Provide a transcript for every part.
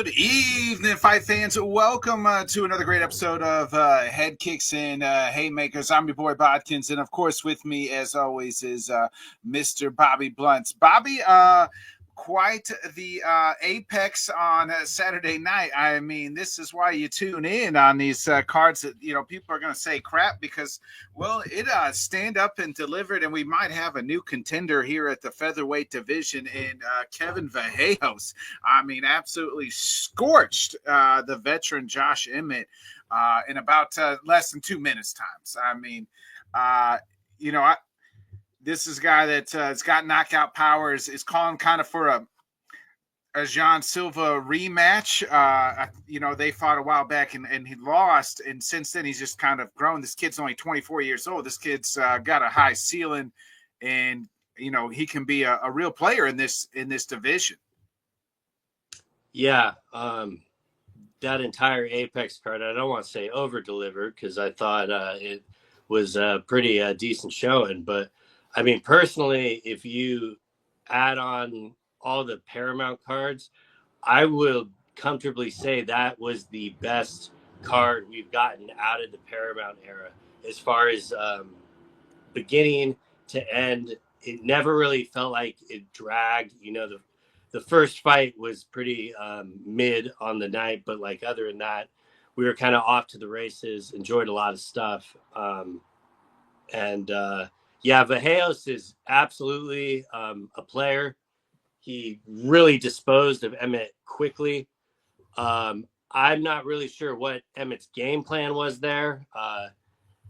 Good evening, fight fans. Welcome to another great episode of Headkicks and Haymakers. I'm your boy Bodkins, and of course, with me, as always, is Mr. Bobby Blunts. Bobby, quite the apex on Saturday night. I mean, this is why you tune in on these cards that, people are going to say crap because, well, it stand up and delivered, and we might have a new contender here at the featherweight division in Kevin Vallejos. I mean, absolutely scorched the veteran Josh Emmett in about less than 2 minutes times. I mean, this is a guy that has got knockout powers, is calling kind of for a Jean Silva rematch. They fought a while back and he lost. And since then, he's just kind of grown. This kid's only 24 years old. This kid's got a high ceiling, and, he can be a real player in this division. Yeah. That entire Apex card, I don't want to say over-delivered because I thought it was a pretty decent showing. But, I mean, personally, if you add on all the Paramount cards, I will comfortably say that was the best card we've gotten out of the Paramount era. As far as beginning to end, it never really felt like it dragged. The first fight was pretty mid on the night, but like other than that, we were kind of off to the races, enjoyed a lot of stuff. Vallejos is absolutely a player. He really disposed of Emmett quickly. I'm not really sure what Emmett's game plan was there.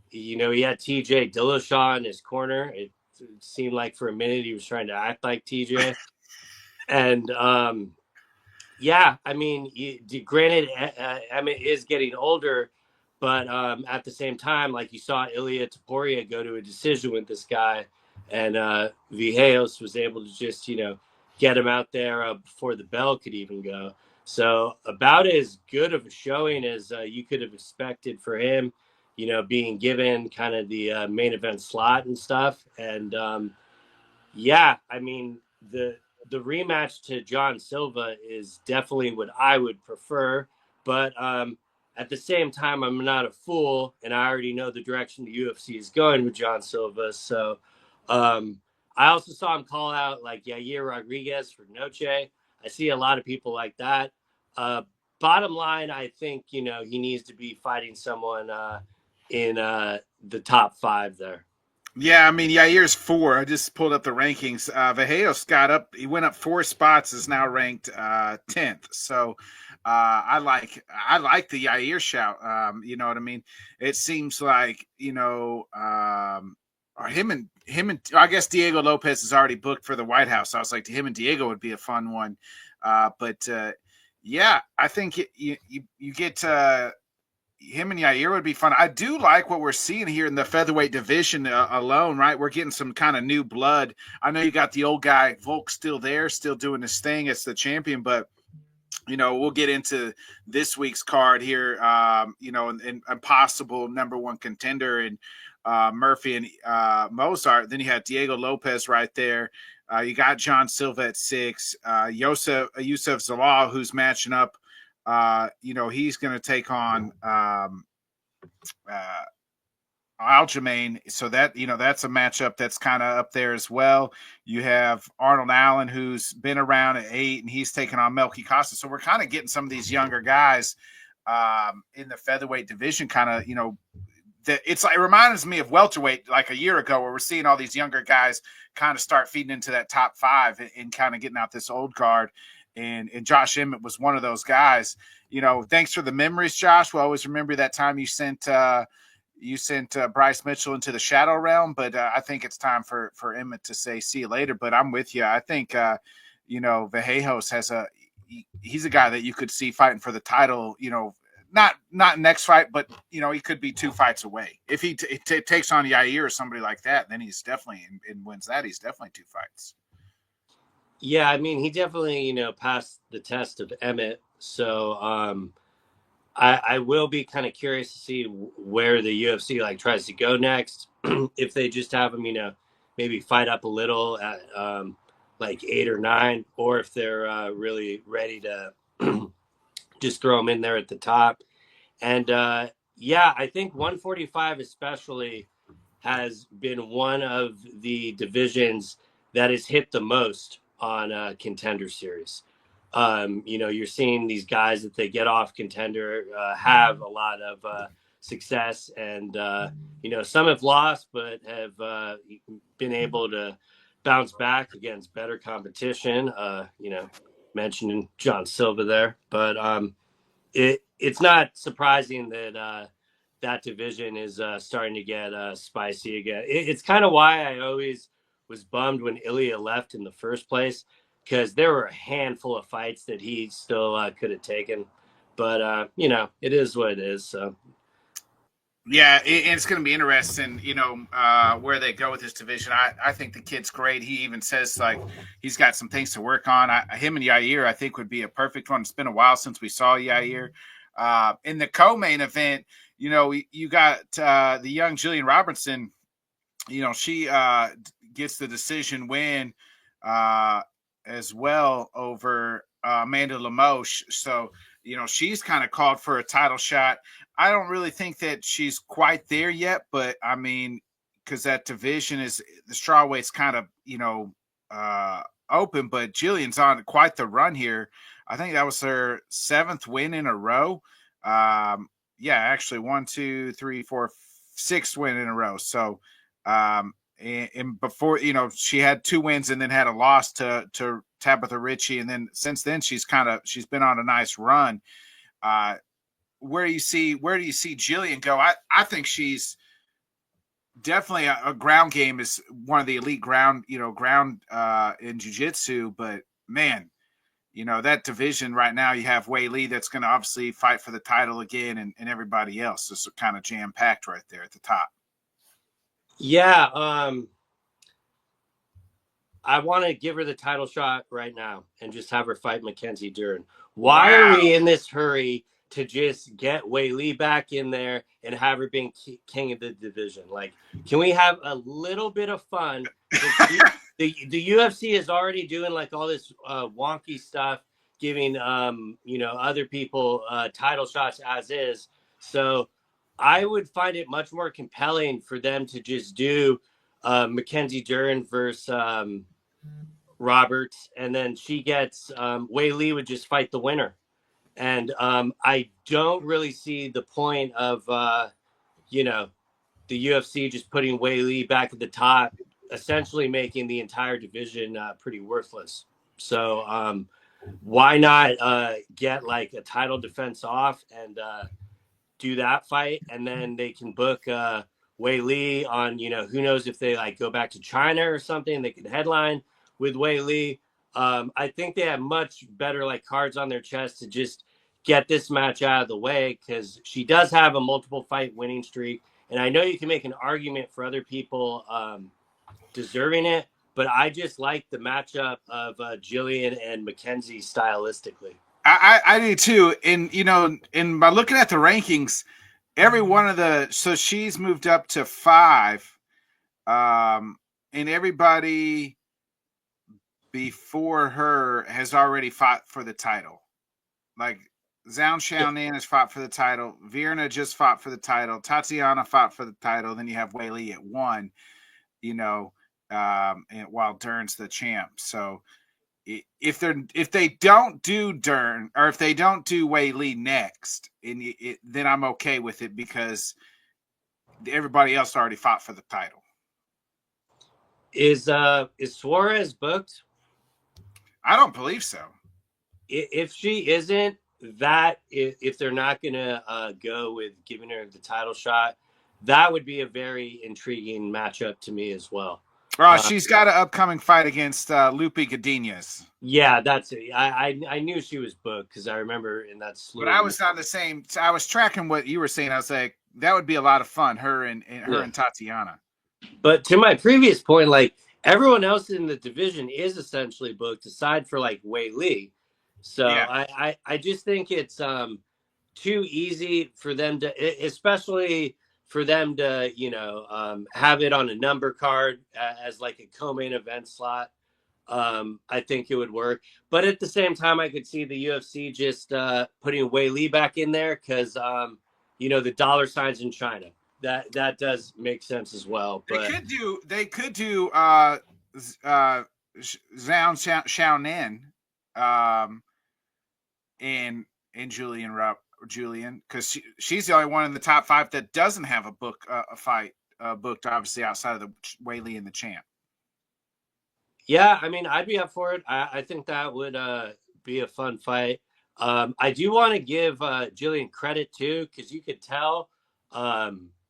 He had TJ Dillashaw in his corner. It seemed like for a minute he was trying to act like TJ. And granted, Emmett is getting older, but at the same time, like you saw Ilia Topuria go to a decision with this guy, and Vallejos was able to just, get him out there before the bell could even go. So about as good of a showing as you could have expected for him, being given kind of the main event slot and stuff. And the rematch to John Silva is definitely what I would prefer. But at the same time, I'm not a fool, and I already know the direction the UFC is going with John Silva. So I also saw him call out like Yair Rodriguez for Noche. I see a lot of people like that. Bottom line, I think, he needs to be fighting someone in the top 5 there. Yeah, I mean, Yair's 4. I just pulled up the rankings. Vallejos got up. He went up 4 spots, is now ranked 10th. So I like the Yair shout. You know what I mean? It seems like, him and I guess Diego Lopez is already booked for the White House. So I was like, him and Diego would be a fun one. I think you get him and Yair would be fun. I do like what we're seeing here in the featherweight division alone, right? We're getting some kind of new blood. I know you got the old guy Volk still there, still doing his thing as the champion, but we'll get into this week's card here, and a possible number 1 contender in Murphy and Mozart. Then you have Diego Lopez right there. You got John Silva at 6. Yusuf Zalal, who's matching up. He's going to take on Aljamain. So that, that's a matchup that's kind of up there as well. You have Arnold Allen, who's been around at 8, and he's taking on Melky Costa. So we're kind of getting some of these younger guys in the featherweight division kind of, it reminds me of welterweight like a year ago, where we're seeing all these younger guys kind of start feeding into that top 5 and kind of getting out this old guard. And Josh Emmett was one of those guys. Thanks for the memories, Josh. We'll always remember that time you sent Bryce Mitchell into the shadow realm. But I think it's time for Emmett to say see you later. But I'm with you. I think Vallejos he's a guy that you could see fighting for the title. Not next fight, but he could be 2 fights away. If he takes on Yair or somebody like that, then he's definitely and wins that. He's definitely 2 fights. Yeah, I mean, he definitely, passed the test of Emmett. So I will be kind of curious to see where the UFC tries to go next. If they just have him, maybe fight up a little at 8 or 9, or if they're really ready to just throw them in there at the top. And yeah, I think 145 especially has been one of the divisions that has hit the most on Contender Series. You're seeing these guys that they get off Contender have a lot of success, and some have lost, but have been able to bounce back against better competition. Mentioning John Silva there, but it's not surprising that that division is starting to get spicy again. It's kind of why I always was bummed when Ilya left in the first place, because there were a handful of fights that he still could have taken. But, it is what it is. So. Yeah, it's going to be interesting, where they go with this division. I think the kid's great. He even says, like, he's got some things to work on. Him and Yair, I think, would be a perfect one. It's been a while since we saw Yair. In the co-main event, you got the young Jillian Robertson. She gets the decision win as well over Amanda Lemos. So, she's kind of called for a title shot. I don't really think that she's quite there yet, but I mean, because that division is the strawweight's kind of, open, but Jillian's on quite the run here. I think that was her 7th win in a row. Actually 1, 2, 3, 4, 6th win in a row. So, and before, she had 2 wins and then had a loss to Tabitha Ritchie. And then since then she's been on a nice run. Where do you see Jillian go? I think she's definitely a ground game is one of the elite ground in jiu-jitsu, but man, that division right now, you have Wei Li that's going to obviously fight for the title again, and everybody else is kind of jam-packed right there at the top. Yeah. I want to give her the title shot right now and just have her fight Mackenzie Dern. Why are we in this hurry to just get Wei Li back in there and have her being king of the division? Like, can we have a little bit of fun? The UFC is already doing like all this wonky stuff, giving other people title shots as is. So I would find it much more compelling for them to just do Mackenzie Dern versus Roberts, and then she gets Wei Li would just fight the winner. And I don't really see the point of, the UFC just putting Wei Li back at the top, essentially making the entire division pretty worthless. So why not get like a title defense off and do that fight? And then they can book Wei Li on, who knows if they like go back to China or something, they could headline with Wei Li. I think they have much better like cards on their chest to just get this match out of the way, because she does have a multiple fight winning streak. And I know you can make an argument for other people deserving it, but I just like the matchup of Jillian and Mackenzie stylistically. I do too. And by looking at the rankings, every one of so she's moved up to 5, and everybody before her has already fought for the title. Like Zhang Xiaonan has fought for the title. Virna just fought for the title. Tatiana fought for the title. Then you have Wei Li at 1, and while Dern's the champ. So if they don't do Dern, or if they don't do Wei Li next, then I'm okay with it, because everybody else already fought for the title. Is Suarez booked? I don't believe so. If she isn't, if they're not gonna go with giving her the title shot, that would be a very intriguing matchup to me as well. She's got an upcoming fight against Lupe Godinez. Yeah, that's it. I knew she was booked because I remember in that slew. But I was on the same. I was tracking what you were saying. I was like, that would be a lot of fun. Her and Tatiana. But to my previous point, like everyone else in the division is essentially booked, aside for like Wei Li. So yeah. I just think it's too easy for them to, especially for them to, have it on a number card as like a co-main event slot. I think it would work. But at the same time, I could see the UFC just putting Wei Li back in there because, the dollar signs in China. That does make sense as well. They But could do Zhao Xiaonan, um, and Julian, because she's the only one in the top 5 that doesn't have a fight booked, obviously outside of the Wei Li and the champ. yeah, I mean, I'd be up for it. I think that would be a fun fight. I do want to give Jillian credit too, because you could tell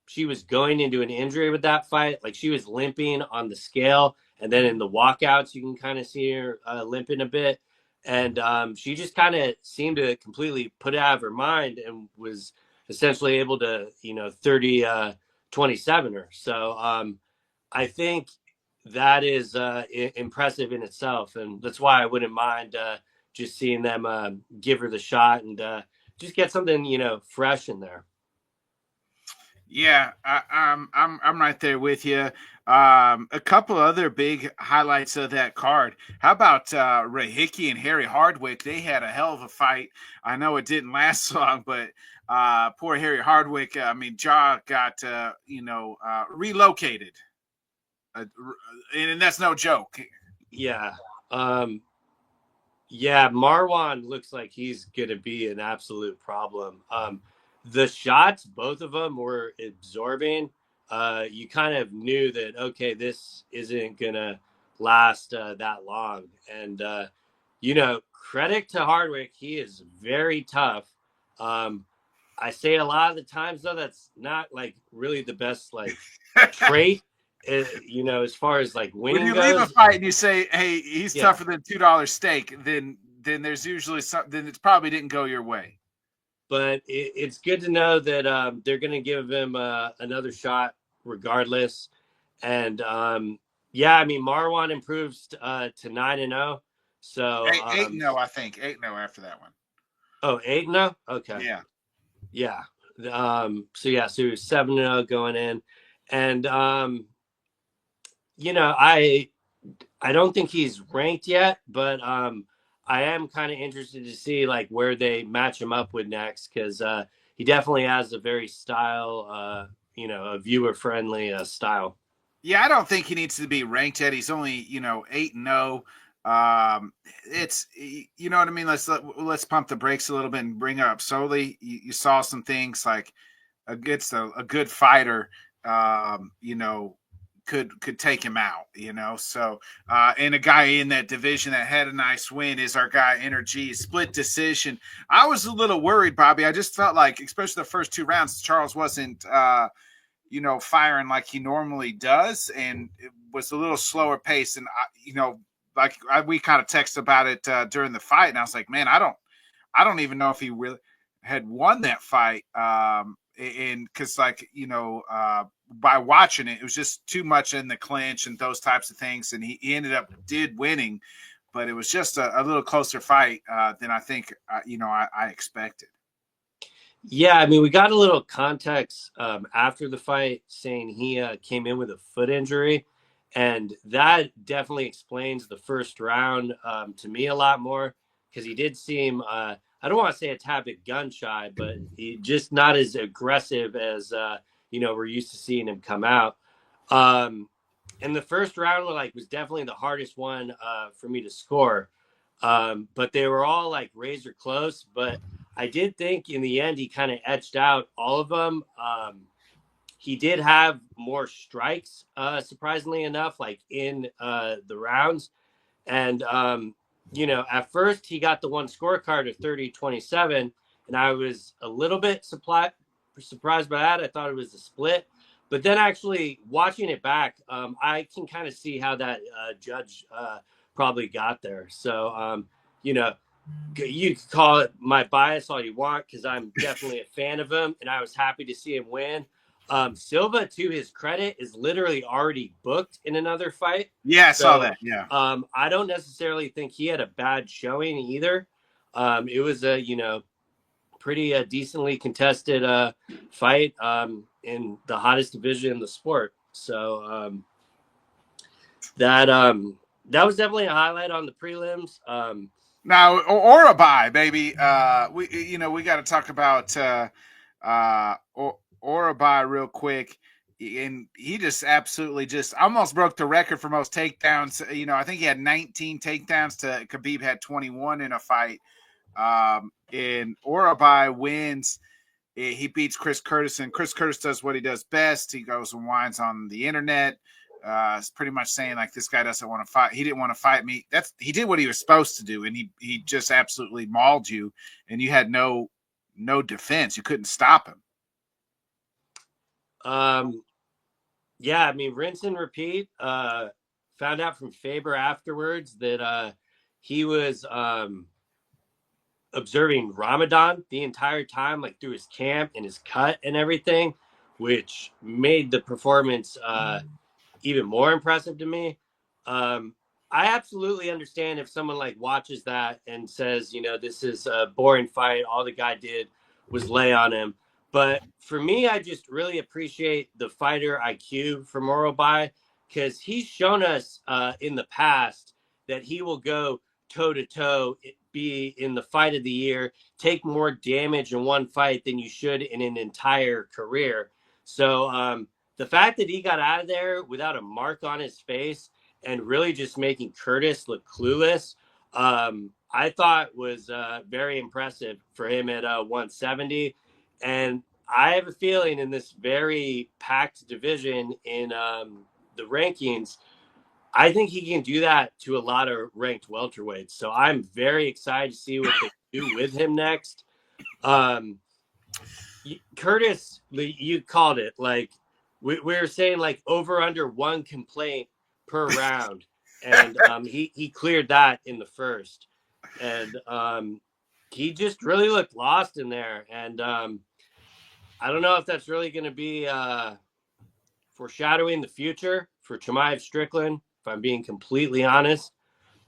she was going into an injury with that fight. Like she was limping on the scale, and then in the walkouts, you can kind of see her limping a bit. And she just kind of seemed to completely put it out of her mind and was essentially able to, 30 27 her. So I think that is impressive in itself, and that's why I wouldn't mind just seeing them give her the shot and just get something fresh in there. Yeah, I'm right there with you. A couple other big highlights of that card. How about Ray Hickey and Harry Hardwick? They had a hell of a fight. I know it didn't last long, but poor Harry Hardwick. I mean, jaw got relocated, and that's no joke. Yeah. Yeah, Marwan looks like he's going to be an absolute problem. The shots, both of them were absorbing. You kind of knew that, okay, this isn't going to last that long. And, credit to Hardwick. He is very tough. I say a lot of the times, though, that's not like really the best like trait, as far as like When winning you leave a goes. fight and you say, "Hey, he's Yeah. tougher than $2 steak," then there's usually something. Then it probably didn't go your way. But it's good to know that they're going to give him another shot regardless. And yeah, I mean Marwan improves to 9-0. So 8-0, I think 8-0 after that one. Oh, 8-0. Okay. Yeah. Yeah. So he was 7-0 going in, and I don't think he's ranked yet, but I am kind of interested to see like where they match him up with next, because he definitely has a very a viewer friendly style. Yeah, I don't think he needs to be ranked yet. He's only 8-0. It's you know what I mean. Let's pump the brakes a little bit and bring it up slowly. You saw some things like against a good fighter. Could take him out, So, and a guy in that division that had a nice win is our guy Energy, split decision. I was a little worried, Bobby. I just felt like, especially the first 2 rounds, Charles wasn't, firing like he normally does, and it was a little slower pace. And we kind of texted about it during the fight, and I was like, man, I don't even know if he really had won that fight. And because by watching it, it was just too much in the clinch and those types of things, and he ended up winning, but it was just a little closer fight than I think I expected. Yeah, I mean, we got a little context after the fight saying he came in with a foot injury, and that definitely explains the first round to me a lot more, because he did seem, I don't want to say a tad bit gun shy, but he just not as aggressive as, we're used to seeing him come out. And the first round was definitely the hardest one for me to score. But they were all like razor close, but I did think in the end he kind of etched out all of them. He did have more strikes, surprisingly enough, like in the rounds. And, at first he got the one scorecard of 30-27, and I was a little bit surprised by that. I thought it was a split. But then actually watching it back, I can kind of see how that judge probably got there. So, you can call it my bias all you want, because I'm definitely a fan of him, and I was happy to see him win. Silva, to his credit, is literally already booked in another fight. Yeah, I saw that. Yeah. I don't necessarily think he had a bad showing either. It was a pretty decently contested fight in the hottest division in the sport. So that was definitely a highlight on the prelims. Now, Orabai, baby. We got to talk about Orabai real quick. And he just absolutely just almost broke the record for most takedowns. I think he had 19 takedowns to Khabib had 21 in a fight. And Orabai wins. He beats Chris Curtis, and Chris Curtis does what he does best. He goes and whines on the internet. It's pretty much saying like this guy doesn't want to fight. He didn't want to fight me. He did what he was supposed to do, and he just absolutely mauled you, and you had no defense. You couldn't stop him. Yeah, I mean, rinse and repeat. Found out from Faber afterwards that he was observing Ramadan the entire time, like through his camp and his cut and everything, which made the performance even more impressive to me. I absolutely understand if someone like watches that and says, this is a boring fight. All the guy did was lay on him. But for me, I just really appreciate the fighter IQ from Orobai, because he's shown us in the past that he will go toe to toe, be in the fight of the year, take more damage in one fight than you should in an entire career. So the fact that he got out of there without a mark on his face and really just making Curtis look clueless, I thought was very impressive for him at 170. And I have a feeling in this very packed division in the rankings, I think he can do that to a lot of ranked welterweights. So I'm very excited to see what they do with him next. Curtis, you called it. Like we were saying, like over under one complaint per round, and he cleared that in the first, and he just really looked lost in there. And I don't know if that's really going to be foreshadowing the future for Chimaev Strickland. If I'm being completely honest,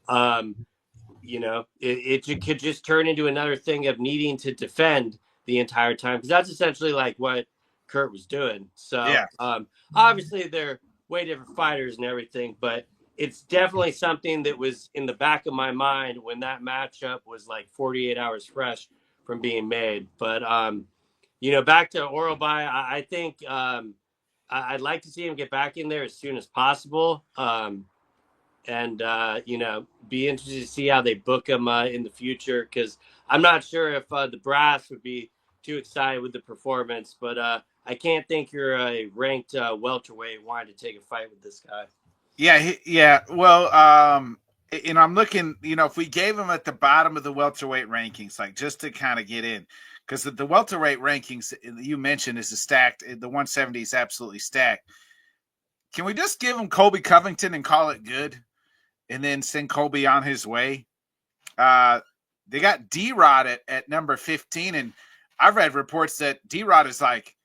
it could just turn into another thing of needing to defend the entire time, because that's essentially like what Kurt was doing. So Yeah. Obviously they're way different fighters and everything, but it's definitely something that was in the back of my mind when that matchup was like 48 hours fresh from being made. But back to Orobai, I think I'd like to see him get back in there as soon as possible. And be interested to see how they book him in the future, because I'm not sure if the brass would be too excited with the performance, but I can't think you're a ranked welterweight wanting to take a fight with this guy. Yeah. Well, I'm looking, if we gave him at the bottom of the welterweight rankings, like just to kind of get in, because the welterweight rankings you mentioned is stacked. The 170 is absolutely stacked. Can we just give him Colby Covington and call it good, and then send Colby on his way? They got D-Rod at number 15, and I've read reports that D-Rod is like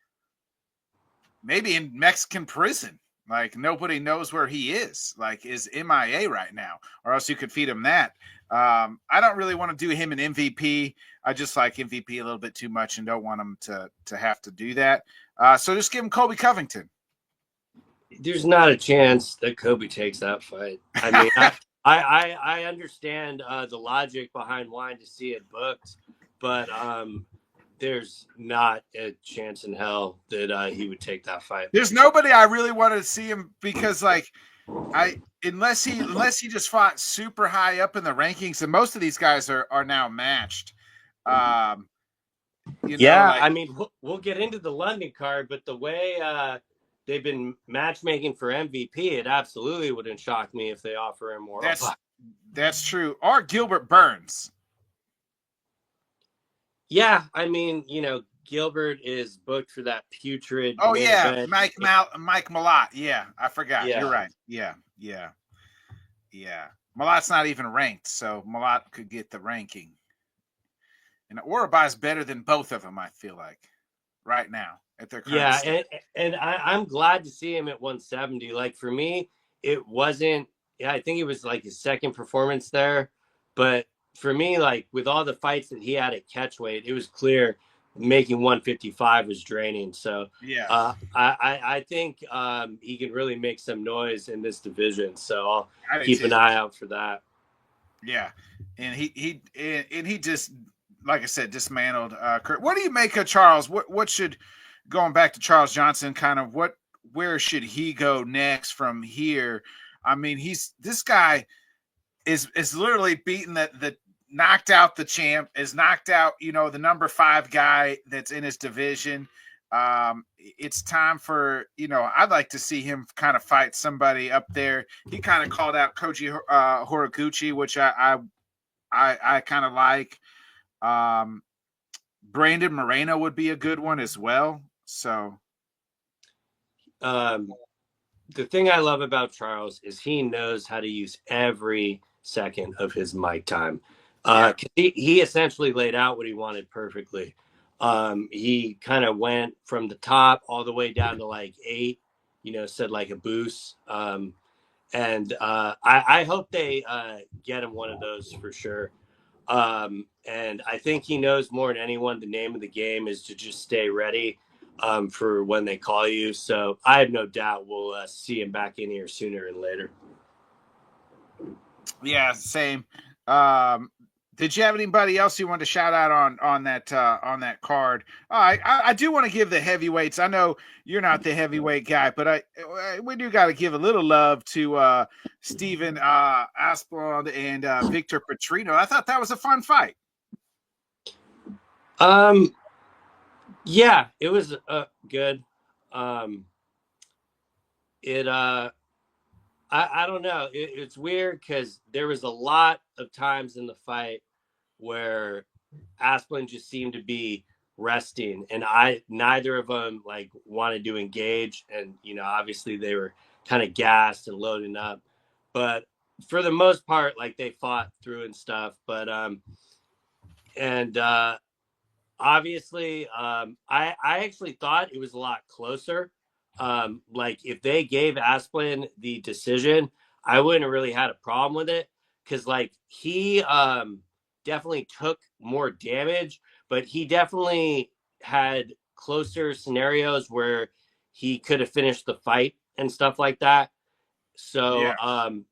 maybe in Mexican prison. Like nobody knows where he is, like is MIA right now, or else you could feed him that. I don't really want to do him an MVP. I just like MVP a little bit too much and don't want him to have to do that. So just give him Colby Covington. There's not a chance that Kobe takes that fight. I mean, I understand the logic behind wanting to see it booked, but there's not a chance in hell that he would take that fight. There's nobody I really wanted to see him, because like unless he just fought super high up in the rankings, and most of these guys are now matched. I mean, we'll get into the London card, but the way they've been matchmaking for MVP, it absolutely wouldn't shock me if they offer him more. That's true. Or Gilbert Burns. Yeah, I mean, Gilbert is booked for that putrid. Oh yeah, event. Mike Malott. Yeah, I forgot. Yeah. You're right. Yeah. Malott's not even ranked, so Malott could get the ranking. And Orabai's better than both of them, I feel like, right now at their current state. and I'm glad to see him at 170. Like for me, it wasn't. Yeah, I think it was like his second performance there, but for me, like with all the fights that he had at catchweight, it was clear making 155 was draining. So Yeah, I think he can really make some noise in this division. So I'll I did keep an too. eye out for that. Yeah, and he just, like I said, dismantled Kurt. What do you make of Charles? What should, going back to Charles Johnson, kind of where should he go next from here? I mean, this guy is literally beaten the knocked out the champ, is knocked out, the number 5 guy that's in his division. It's time for, I'd like to see him kind of fight somebody up there. He kind of called out Koji Horiguchi, which I kind of like. Um, Brandon Moreno would be a good one as well. So Um, the thing I love about Charles is he knows how to use every second of his mic time. yeah, He essentially laid out what he wanted perfectly. He kind of went from the top all the way down to like 8, said like a boost. And I hope they get him one of those for sure. And I think he knows more than anyone the name of the game is to just stay ready for when they call you. So I have no doubt we'll see him back in here sooner and later. yeah, same. Um, did you have anybody else you want to shout out on that card? I do want to give the heavyweights. I know you're not the heavyweight guy, but we do got to give a little love to Stephen Aspland and Victor Petrino. I thought that was a fun fight. Yeah, it was good. Um, it I don't know. It's weird because there was a lot of times in the fight where Asplund just seemed to be resting, and neither of them like wanted to engage, and obviously they were kind of gassed and loading up, but for the most part, like they fought through and stuff. But and obviously, I actually thought it was a lot closer. Like if they gave Asplund the decision, I wouldn't have really had a problem with it because like he definitely took more damage, but he definitely had closer scenarios where he could have finished the fight and stuff like that. Yeah, So,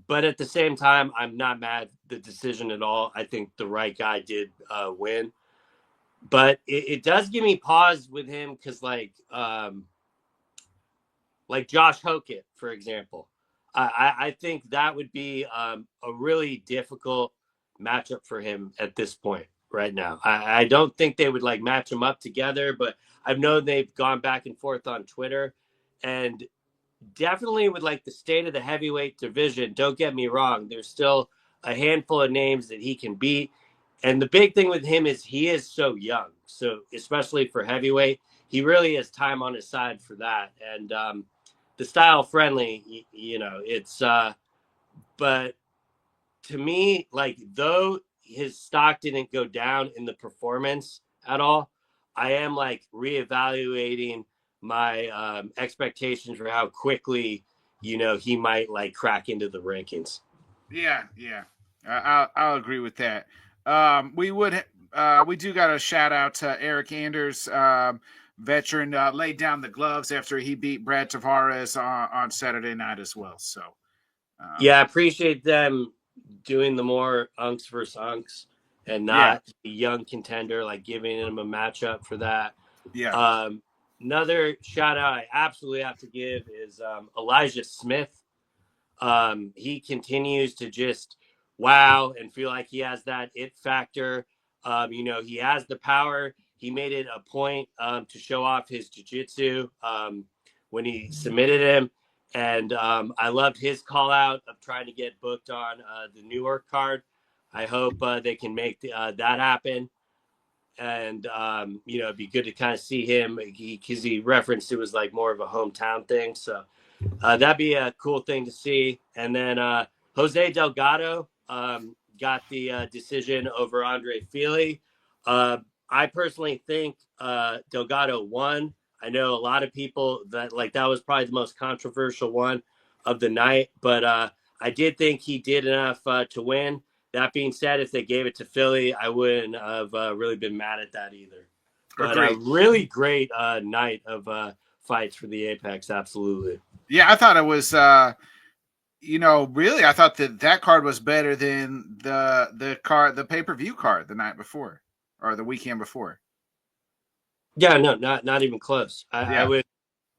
but at the same time, I'm not mad at the decision at all. I think the right guy did win, but it does give me pause with him because like Josh Hokett, for example. I think that would be a really difficult matchup for him at this point right now. I don't think they would like match him up together, but I've known they've gone back and forth on Twitter, and definitely with like the state of the heavyweight division. Don't get me wrong; there's still a handful of names that he can beat, and the big thing with him is he is so young. So especially for heavyweight, he really has time on his side for that, and the style friendly, it's but to me, like though his stock didn't go down in the performance at all, I am like reevaluating my expectations for how quickly he might like crack into the rankings. yeah. I'll agree with that. We do got a shout out to Eric Anders, veteran, laid down the gloves after he beat Brad Tavares on Saturday night as well. So Yeah, I appreciate them doing the more unks versus unks and yeah, not a young contender, like giving him a matchup for that. yeah, Um, Another shout out I absolutely have to give is Elijah Smith. He continues to just wow and feel like he has that it factor. He has the power. He made it a point to show off his jiu-jitsu when he submitted him. And I loved his call out of trying to get booked on the Newark card. I hope they can make that happen. And it'd be good to kind of see him because he referenced it was like more of a hometown thing. So that'd be a cool thing to see. And then Jose Delgado got the decision over Andre Fili. I personally think Delgado won. I know a lot of people that like that was probably the most controversial one of the night, but I did think he did enough to win. That being said, if they gave it to Philly, I wouldn't have really been mad at that either. But a Agreed. really great night of fights for the Apex. Absolutely. Yeah, I thought it was. Really, I thought that card was better than the pay per view card the night before or the weekend before. Yeah, no, not even close. I Yeah. would,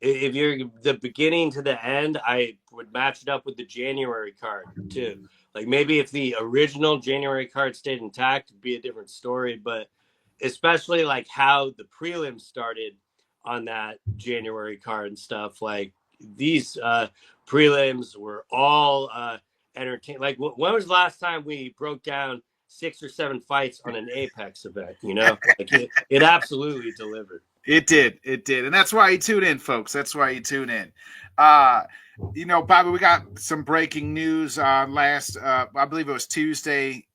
if you're the beginning to the end, I would match it up with the January card too. Like maybe if the original January card stayed intact, it'd be a different story. But especially like how the prelims started on that January card and stuff. Like these prelims were all entertaining. Like when was the last time we broke down 6 or 7 fights on an Apex event? Like it absolutely delivered. It did. It did. And that's why you tune in, folks. That's why you tune in. Uh, Bobby, we got some breaking news last, I believe it was Tuesday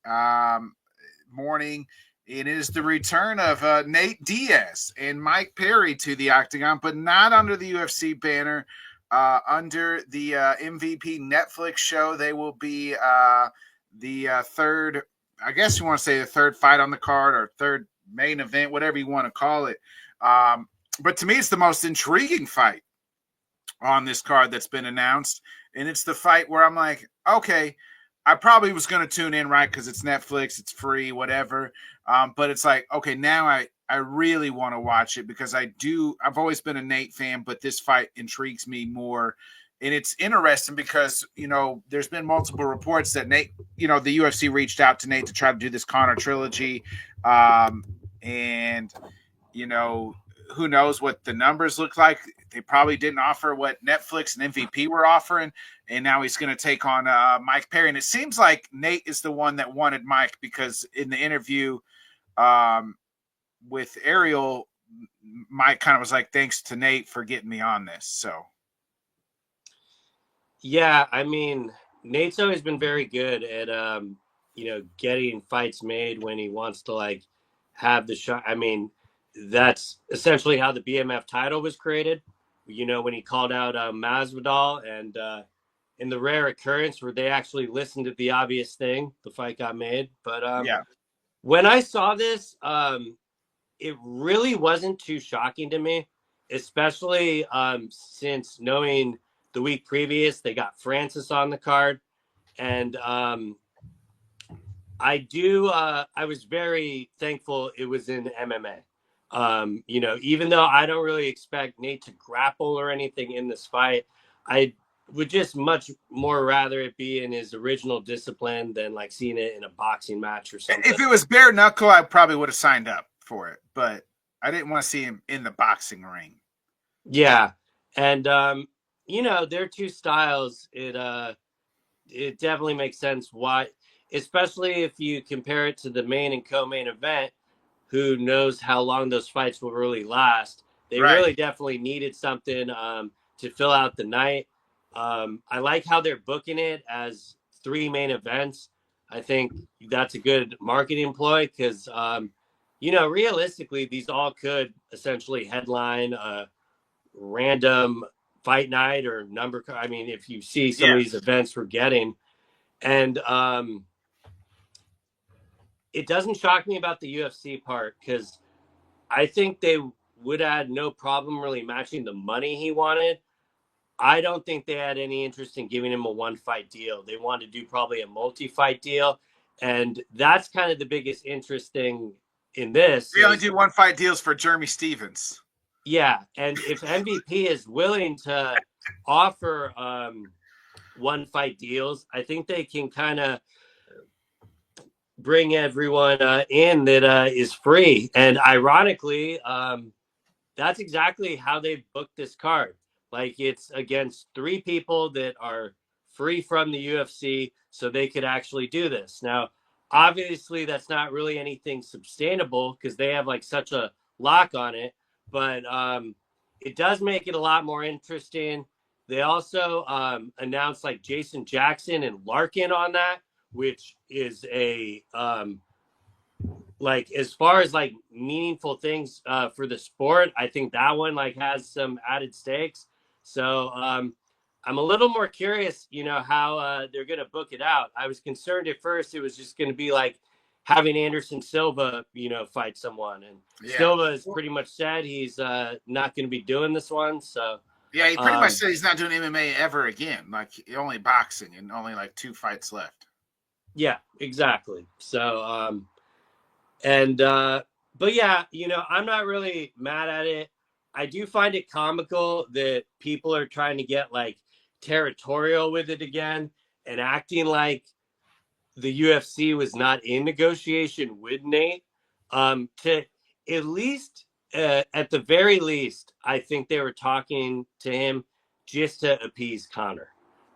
morning. It is the return of Nate Diaz and Mike Perry to the octagon, but not under the UFC banner. Under the MVP Netflix show, they will be the third, I guess you want to say the third fight on the card or third main event, whatever you want to call it. But to me, it's the most intriguing fight on this card that's been announced. And it's the fight where I'm like, okay, I probably was going to tune in, right? Because it's Netflix, it's free, whatever. But it's like, okay, now I really want to watch it because I've always been a Nate fan, but this fight intrigues me more. And it's interesting because, there's been multiple reports that Nate, the UFC reached out to Nate to try to do this Connor trilogy. And who knows what the numbers look like. They probably didn't offer what Netflix and MVP were offering, and now he's going to take on Mike Perry. And it seems like Nate is the one that wanted Mike because in the interview with Ariel, Mike kind of was like, thanks to Nate for getting me on this. So, yeah, I mean, Nate's always been very good at getting fights made when he wants to like have the shot. I mean, that's essentially how the BMF title was created. When he called out Masvidal, and in the rare occurrence where they actually listened to the obvious thing, the fight got made. But yeah. when I saw this, it really wasn't too shocking to me, especially since knowing the week previous they got Francis on the card. And I was very thankful it was in MMA. Even though I don't really expect Nate to grapple or anything in this fight, I would just much more rather it be in his original discipline than like seeing it in a boxing match or something. If it was bare knuckle, I probably would have signed up for it, but I didn't want to see him in the boxing ring. Yeah. And their two styles, it definitely makes sense why, especially if you compare it to the main and co-main event, who knows how long those fights will really last. They Right. really definitely needed something to fill out the night. I like how they're booking it as 3 main events. I think that's a good marketing ploy because, realistically, these all could essentially headline a random fight night or number. I mean, if you see some of these events we're getting, and it doesn't shock me about the UFC part because I think they would have had no problem really matching the money he wanted. I don't think they had any interest in giving him a 1-fight deal. They wanted to do probably a multi-fight deal. And that's kind of the biggest interest thing in this. They only do 1-fight deals for Jeremy Stevens. Yeah. And if MVP is willing to offer 1-fight deals, I think they can kind of bring everyone in that is free. And ironically, that's exactly how they booked this card. Like it's against 3 people that are free from the UFC, so they could actually do this. Now, obviously, that's not really anything sustainable because they have like such a lock on it, but it does make it a lot more interesting. They also announced like Jason Jackson and Larkin on that, which is a like as far as like meaningful things for the sport. I think that one like has some added stakes. So I'm a little more curious, how they're going to book it out. I was concerned at first it was just going to be like having Anderson Silva, fight someone. And Yeah. Silva has pretty much said he's not going to be doing this one. So yeah, he pretty much said he's not doing MMA ever again. Like only boxing and only like 2 fights left. Yeah, exactly. So but yeah, I'm not really mad at it. I do find it comical that people are trying to get like territorial with it again and acting like the UFC was not in negotiation with Nate. To at least, at the very least, I think they were talking to him just to appease Conor.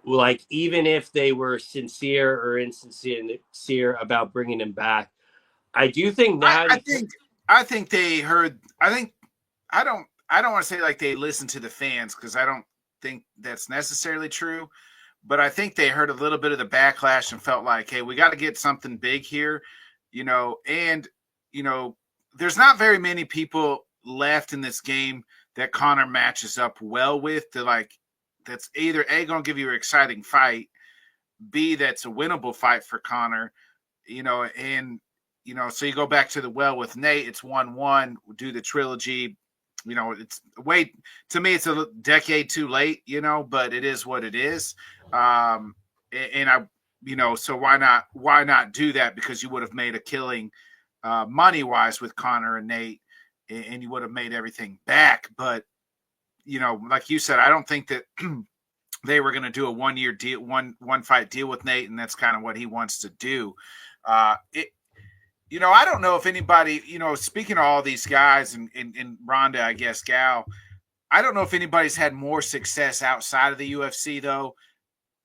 Like, even if they were sincere or insincere about bringing him back, I do think now. I think they heard. I don't want to say like they listened to the fans because I don't think that's necessarily true. But I think they heard a little bit of the backlash and felt like, hey, we got to get something big here, and there's not very many people left in this game that Conor matches up well with. That's either A, gonna give you an exciting fight, B, that's a winnable fight for Conor, and so you go back to the well with Nate, it's 1-1, do the trilogy. It's to me, it's a decade too late, but it is what it is. And I, so why not do that? Because you would have made a killing money wise with Conor and Nate, and you would have made everything back. But, like you said, I don't think that they were going to do a 1-year deal, one fight deal with Nate. And that's kind of what he wants to do. I don't know if anybody, speaking of all these guys and Ronda, I guess, Gal, I don't know if anybody's had more success outside of the UFC, though,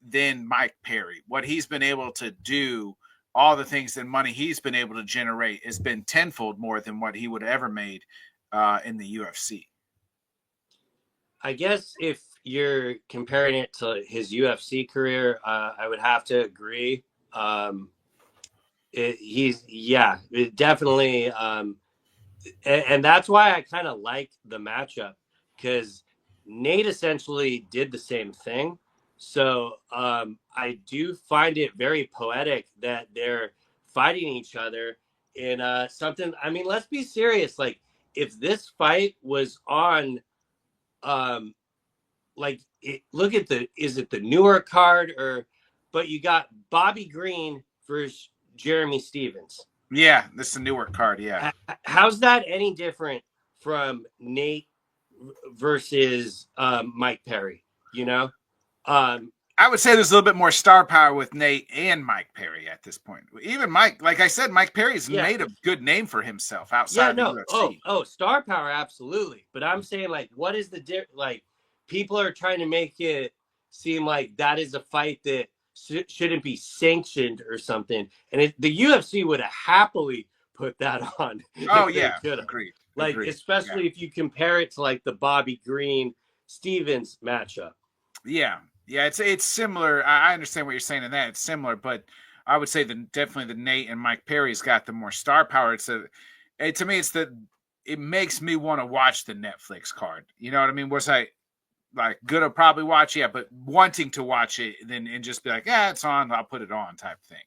than Mike Perry. What he's been able to do, all the things and money he's been able to generate has been tenfold more than what he would have ever made in the UFC. I guess if you're comparing it to his UFC career, I would have to agree. It definitely, and that's why I kind of like the matchup, because Nate essentially did the same thing. So I do find it very poetic that they're fighting each other in something. I mean, let's be serious. Like, if this fight was on, look at is it the newer card but you got Bobby Green versus Jeremy Stevens. Yeah, this is a newer card. Yeah. How's that any different from Nate versus Mike Perry? I would say there's a little bit more star power with Nate and Mike Perry at this point. Even Mike, like I said, Mike Perry's made a good name for himself outside of the UFC. Oh, star power, absolutely. But I'm saying, like, what is the like? People are trying to make it seem like that is a fight that shouldn't be sanctioned or something, and the UFC would have happily put that on. Oh yeah, agreed. Like, especially if you compare it to like the Bobby Green Stevens matchup. Yeah, it's similar. I understand what you're saying in that it's similar, but I would say that definitely the Nate and Mike Perry's got the more star power. To me, it makes me want to watch the Netflix card. You know what I mean? Was I like gonna probably watch, but wanting to watch it and just be like, it's on, I'll put it on type thing.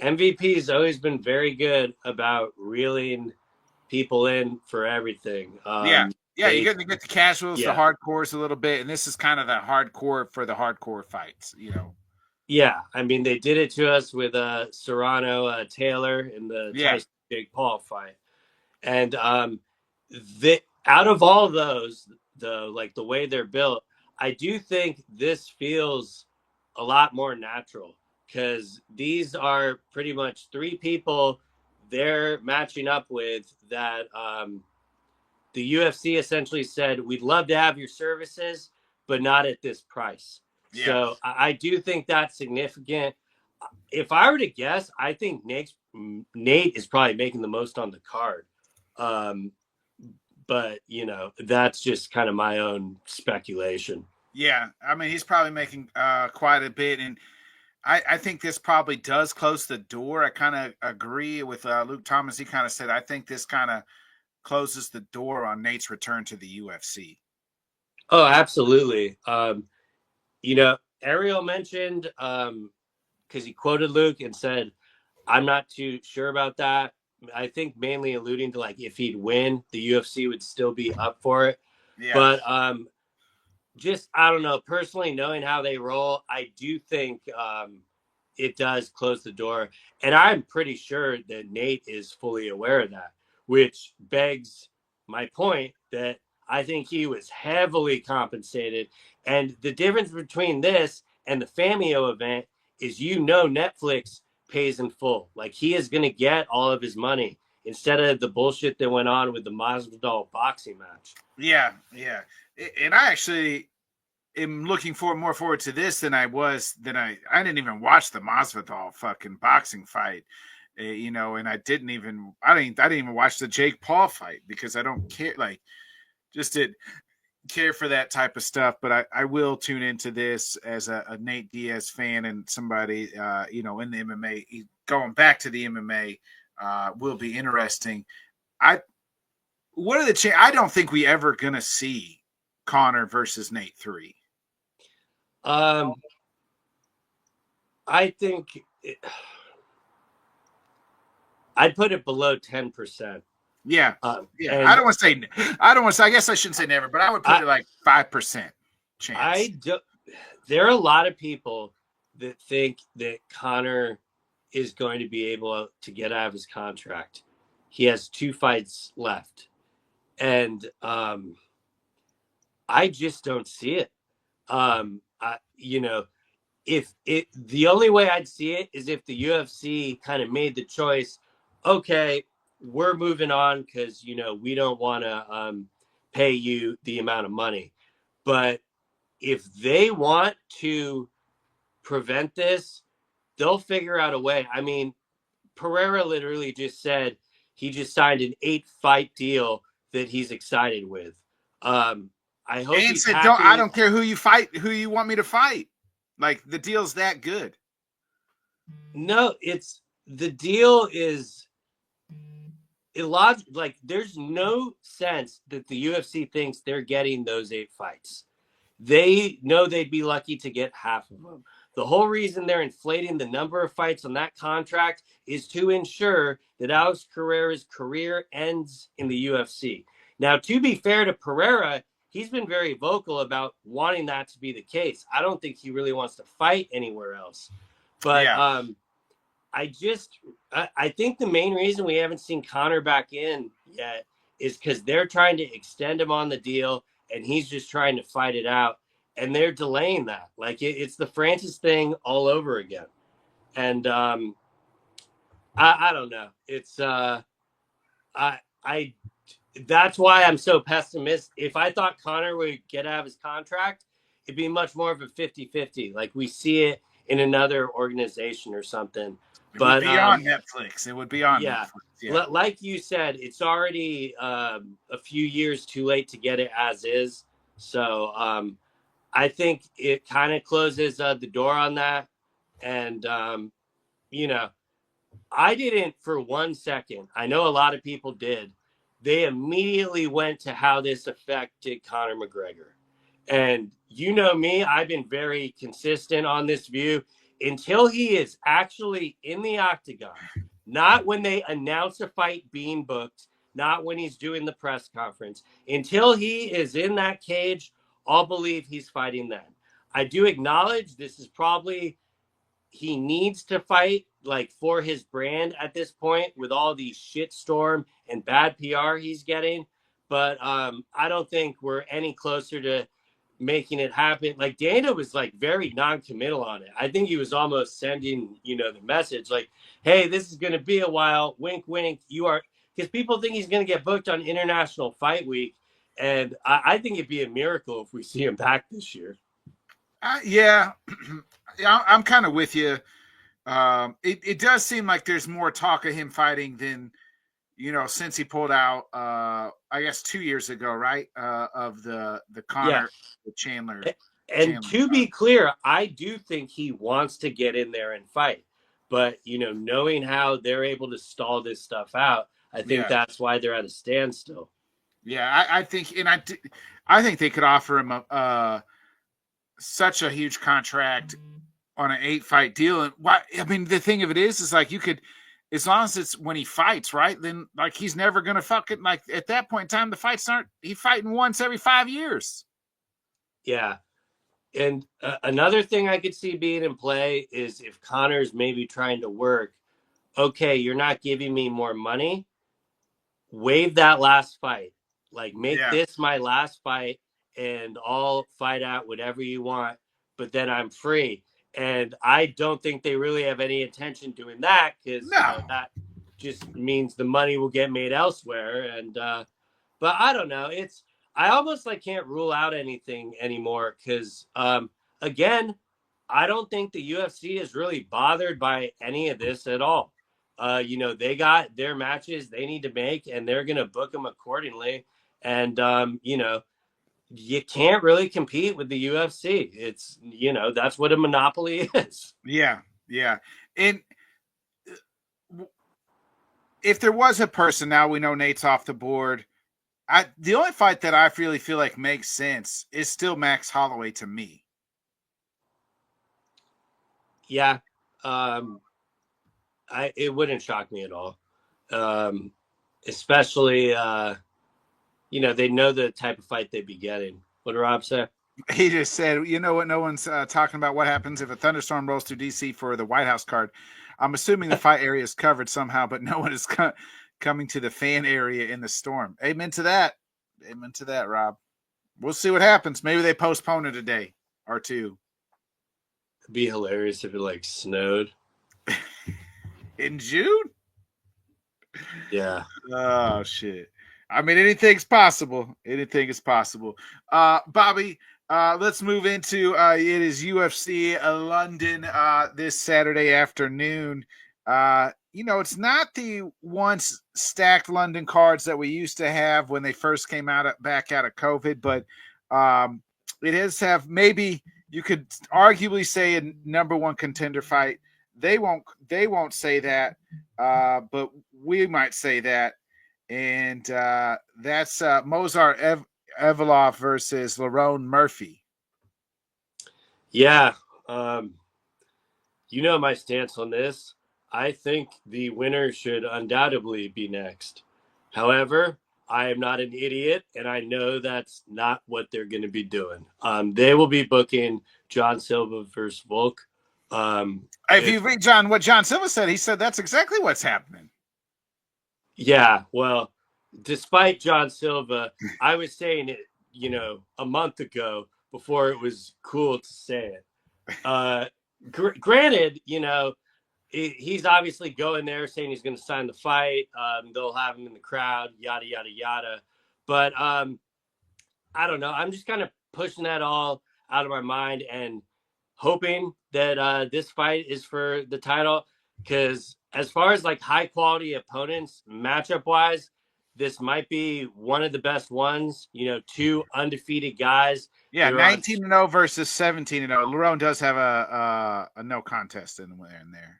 MVP has always been very good about reeling people in for everything. You get the casuals, the hardcores a little bit, and this is kind of the hardcore for the hardcore fights, Yeah, I mean, they did it to us with Serrano Taylor in the Tyson Jake Paul fight, and out of all those, the way they're built, I do think this feels a lot more natural, because these are pretty much 3 people they're matching up with that the UFC essentially said, we'd love to have your services, but not at this price. Yeah. So I do think that's significant. If I were to guess, I think Nate is probably making the most on the card. But, that's just kind of my own speculation. Yeah, I mean, he's probably making quite a bit. And I think this probably does close the door. I kind of agree with Luke Thomas. He kind of said, I think this kind of closes the door on Nate's return to the UFC. Oh, absolutely. Ariel mentioned, because he quoted Luke and said, I'm not too sure about that. I think mainly alluding to like if he'd win, the UFC would still be up for it. Yeah. But just I don't know. Personally, knowing how they roll, I do think it does close the door, and I'm pretty sure that Nate is fully aware of that, which begs my point that I think he was heavily compensated, and the difference between this and the Famio event is, Netflix pays in full. Like he is going to get all of his money instead of the bullshit that went on with the Masvidal boxing match. Yeah, yeah. And I actually am looking more forward to this than I didn't even watch the Masvidal fucking boxing fight. And I didn't even watch the Jake Paul fight because I don't care, like, just didn't care for that type of stuff. But I will tune into this as a Nate Diaz fan and somebody in the MMA, going back to the MMA, will be interesting. I don't think we ever gonna see Conor versus Nate 3. I think I'd put it below 10%. Yeah. I don't want to say. I guess I shouldn't say never, but I would put it like 5% chance. There are a lot of people that think that Conor is going to be able to get out of his contract. He has 2 fights left, and I just don't see it. The only way I'd see it is if the UFC kind of made the choice, okay, we're moving on because, we don't want to pay you the amount of money. But if they want to prevent this, they'll figure out a way. I mean, Pereira literally just said he just signed an 8-fight deal that he's excited with. I hope and said, I don't care who you fight, who you want me to fight. Like, the deal's that good. No, the deal is illogical. Like, there's no sense that the UFC thinks they're getting those 8 fights. They know they'd be lucky to get half of them. The whole reason they're inflating the number of fights on that contract is to ensure that Alex Pereira's career ends in the UFC. Now, to be fair to Pereira, he's been very vocal about wanting that to be the case. I don't think he really wants to fight anywhere else. But yeah. I think the main reason we haven't seen Conor back in yet is because they're trying to extend him on the deal, and he's just trying to fight it out. And they're delaying that. Like, it's the Francis thing all over again. And I don't know. It's that's why I'm so pessimistic. If I thought Conor would get out of his contract, it'd be much more of a 50-50. Like we see it in another organization or something. It would be on Netflix. It would be on Netflix. Yeah. Like you said, it's already a few years too late to get it as is. So I think it kind of closes the door on that. And, I didn't for 1 second. I know a lot of people did. They immediately went to how this affected Conor McGregor. And you know me, I've been very consistent on this view until he is actually in the octagon, not when they announce a fight being booked, not when he's doing the press conference. Until he is in that cage, I'll believe he's fighting then. I do acknowledge this is probably, he needs to fight like for his brand at this point with all the shitstorm and bad PR he's getting. But I don't think we're any closer to making it happen. Like Dana was like very non-committal on it. I think he was almost sending, the message like, hey, this is going to be a while. Wink, wink. Because people think he's going to get booked on International Fight Week. And I think it'd be a miracle if we see him back this year. Yeah, I'm kind of with you. It does seem like there's more talk of him fighting than, since he pulled out, I guess 2 years ago, right? Of the Conor, the Chandler. And to be clear, I do think he wants to get in there and fight. But, knowing how they're able to stall this stuff out, I think that's why they're at a standstill. Yeah, I think, and I think they could offer him such a huge contract on an 8-fight deal. And the thing of it is like you could as long as it's when he fights, right? Then like he's never gonna fucking like at that point in time the fights aren't he fighting once every 5 years. Yeah. And another thing I could see being in play is if Connor's maybe trying to work, okay, you're not giving me more money, waive that last fight. Like make Yeah. this my last fight and I'll fight out whatever you want, but then I'm free. And I don't think they really have any intention doing that because, you know, No. that just means the money will get made elsewhere. And, but I don't know. I almost like can't rule out anything anymore because, again, I don't think the UFC is really bothered by any of this at all. You know, they got their matches they need to make and they're going to book them accordingly. And, you know, you can't really compete with the UFC. It's, you know, that's what a monopoly is. Yeah. Yeah. And if there was a person, now we know Nate's off the board. The only fight that I really feel like makes sense is still Max Holloway to me. Yeah. It wouldn't shock me at all. Especially, you know, they know the type of fight they'd be getting. What did Rob say? He just said, you know what? No one's talking about what happens if a thunderstorm rolls through DC for the White House card. I'm assuming the fight area is covered somehow, but no one is coming to the fan area in the storm. Amen to that. Amen to that, Rob. We'll see what happens. Maybe they postpone it a day or two. It'd be hilarious if it like snowed in June. Yeah. Oh shit. I mean, anything's possible. Anything is possible. Bobby, let's move into it is UFC London this Saturday afternoon. You know, it's not the once stacked London cards that we used to have when they first came back out of COVID, but it is have maybe you could arguably say a number one contender fight. They won't say that, but we might say that. And that's Mozart Evloev versus Lerone Murphy. Yeah. You know my stance on this. I think the winner should undoubtedly be next. However, I am not an idiot, and I know that's not what they're going to be doing. They will be booking John Silva versus Volk. If you read what John Silva said, he said that's exactly what's happening. Yeah, well, despite John Silva, I was saying it, you know, a month ago before it was cool to say it. Granted, you know, he's obviously going there saying he's going to sign the fight. They'll have him in the crowd, yada, yada, yada. But I don't know. I'm just kind of pushing that all out of my mind and hoping that this fight is for the title. Because as far as like high quality opponents, matchup wise, this might be one of the best ones. You know, two undefeated guys. Yeah, 19-0 versus 17-0. Lerone does have a no contest in there.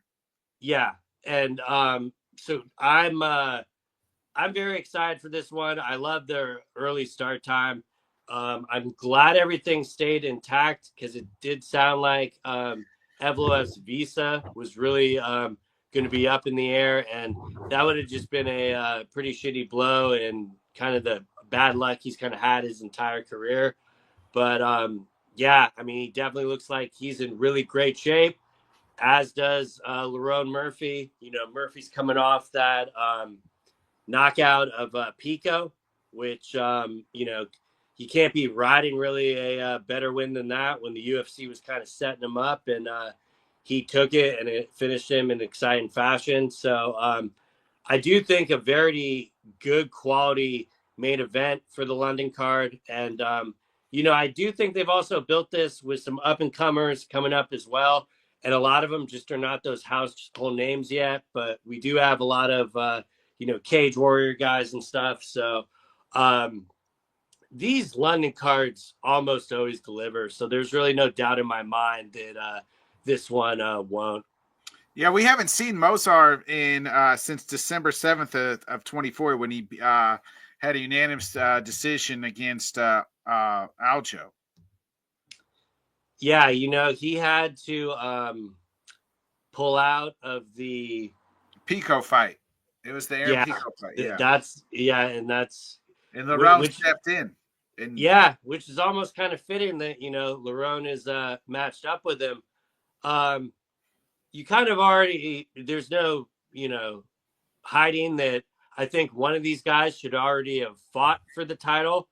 Yeah, and so I'm very excited for this one. I love their early start time. I'm glad everything stayed intact because it did sound like Evloev's visa was really going to be up in the air, and that would have just been a pretty shitty blow and kind of the bad luck he's kind of had his entire career. But yeah, I mean, he definitely looks like he's in really great shape, as does Lerone Murphy. You know, Murphy's coming off that knockout of Pico, which, you know, he can't be riding really a better win than that when the UFC was kind of setting him up, and he took it and it finished him in exciting fashion. So I do think a very good quality main event for the London card. And, you know, I do think they've also built this with some up and comers coming up as well. And a lot of them just are not those household names yet, but we do have a lot of, you know, Cage Warrior guys and stuff. So these London cards almost always deliver. So there's really no doubt in my mind that this one won't. Yeah, we haven't seen Mozart in since December 7th of 24 when he had a unanimous decision against Aljo. Yeah, you know, he had to pull out of the Pico fight. It was the Aaron Yeah, Pico fight. Yeah, and that's and Lerone which stepped in. And yeah, which is almost kind of fitting that Lerone is matched up with him. Um, you kind of already there's no hiding that I think one of these guys should already have fought for the title.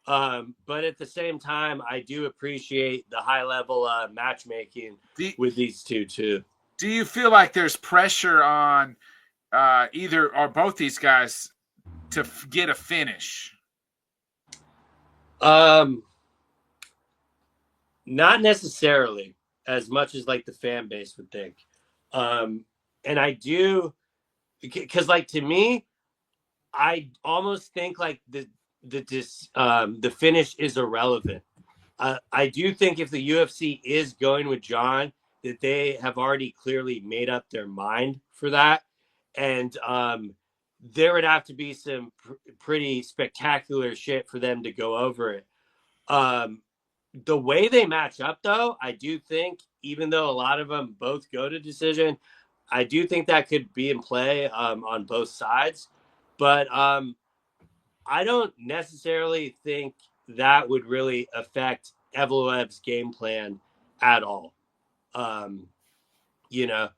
But at the same time, I do appreciate the high level matchmaking with these two too. Do you feel like there's pressure on either or both these guys to get a finish? Not necessarily as much as like the fan base would think. And I do, because like to me, I almost think like the finish is irrelevant. I do think if the UFC is going with John, that they have already clearly made up their mind for that, and there would have to be some pretty spectacular shit for them to go over it. The way they match up, though, I do think, even though a lot of them both go to decision, I do think that could be in play on both sides. But I don't necessarily think that would really affect Evloev's game plan at all. You know,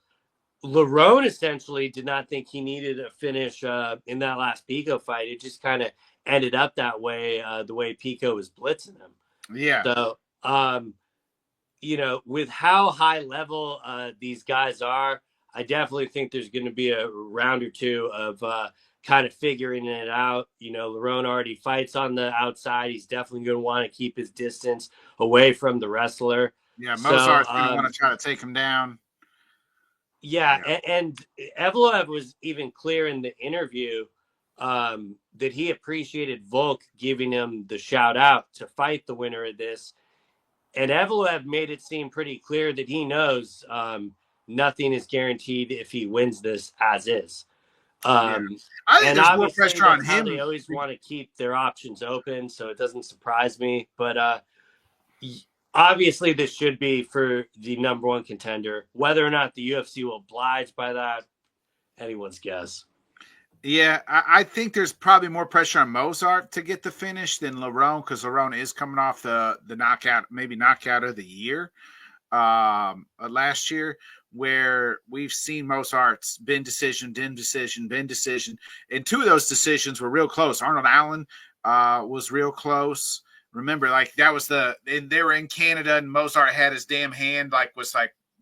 Lerone essentially did not think he needed a finish in that last Pico fight. It just kind of ended up that way, the way Pico was blitzing him. Yeah. So, with how high level these guys are, I definitely think there's going to be a round or two of kind of figuring it out. Lerone already fights on the outside. He's definitely going to want to keep his distance away from the wrestler. Yeah, Mozart's going to want to try to take him down. Yeah, and Evloev was even clear in the interview that he appreciated Volk giving him the shout out to fight the winner of this. And Evloev made it seem pretty clear that he knows nothing is guaranteed if he wins this as is. I think there's more pressure on him. They always want to keep their options open, so it doesn't surprise me. But obviously, this should be for the number one contender. Whether or not the UFC will oblige by that, anyone's guess. Yeah, I think there's probably more pressure on Mozart to get the finish than Lerone, because Lerone is coming off the knockout, maybe knockout of the year last year, where we've seen Mozart's been decision, been decision. And two of those decisions were real close. Arnold Allen was real close. Remember, like that was they were in Canada and Mozart had his damn hand was